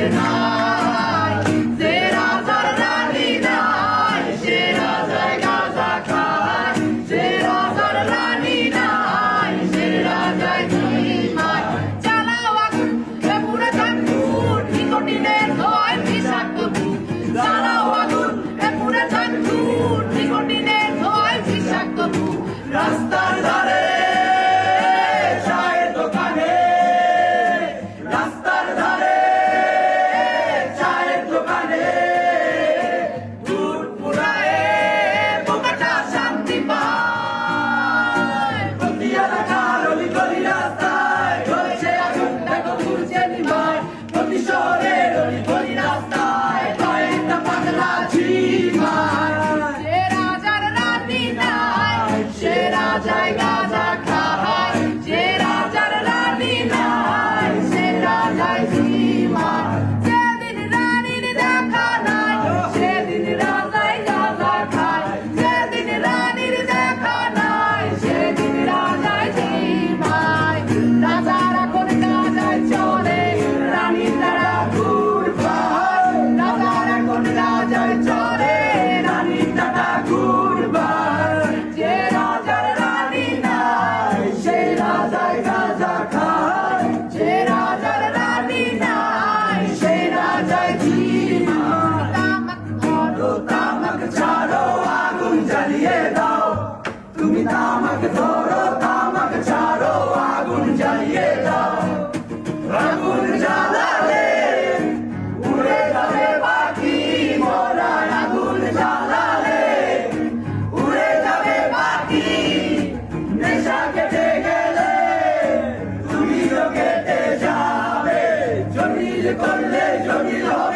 নাই, যে রাজার রানী নাই, সে রাজায় গাঁজা খায়, যে রাজার রানী নাই, সে রাজায় ধীমায়। জ্বালাও আগুন, এ পুড়ে যাক ধূর, নিকোটিনের ধোঁয়ায় বিষাক্ত ধূপ। জ্বালাও আগুন, এ পুড়ে যাক ধূর, নিকোটিনের ধোঁয়ায় বিষাক্ত ধূপ। রাস্তার ধারে, চায়ের দোকানে, রাস্তার ধারে, চায়ের দোকানে, ধূপ পুড়ায়ে বোকাটা শান্তি পায়। প্রতি এলাকার অলি-গলি রাস্তায় জ্বলছে আগুন, দেখো পুড়ছে নিভায়। প্রতি শহরের অলি-গলি রাস্তায় কয়েকটা পাগলা ঝিমায়। যে রাজার রানী নাই, সে রাজায় গাঁজা খায়, যে রাজার রানী নাই, সে রাজায় ঝিমায়। যেদিন রানীর দেখা নাই, সেদিন রাজায় গাঁজা খায়, যেদিন রানীর দেখা নাই, সেদিন রাজায় ঝিমায়। রাজারা কোন রাজায় চলে, রানীর দ্বারা ঘুর পায়। রাজারা কোন রাজায় চলে, রানীর দ্বারা ঘুর পায়। যে রাজার রানী নাই, সে রাজায় গাঁজা খায়, যে রাজার রানী নাই, সে রাজায় ঝিমায়। তামাক ধরো, তামাক ছাড়ো, আগুন জ্বালিয়ে দাও। তুমি তামাক ধরো, তামাক ছাড়ো, আগুন জ্বালিয়ে দাও। আগুন জ্বালালে উড়ে যাবে পাখি মরা, আগুন জ্বালালে উড়ে যাবে পাখি। নেশা কেটে গেলে তুমিও কেটে যাবে, জটিল করলে জটিল হবে।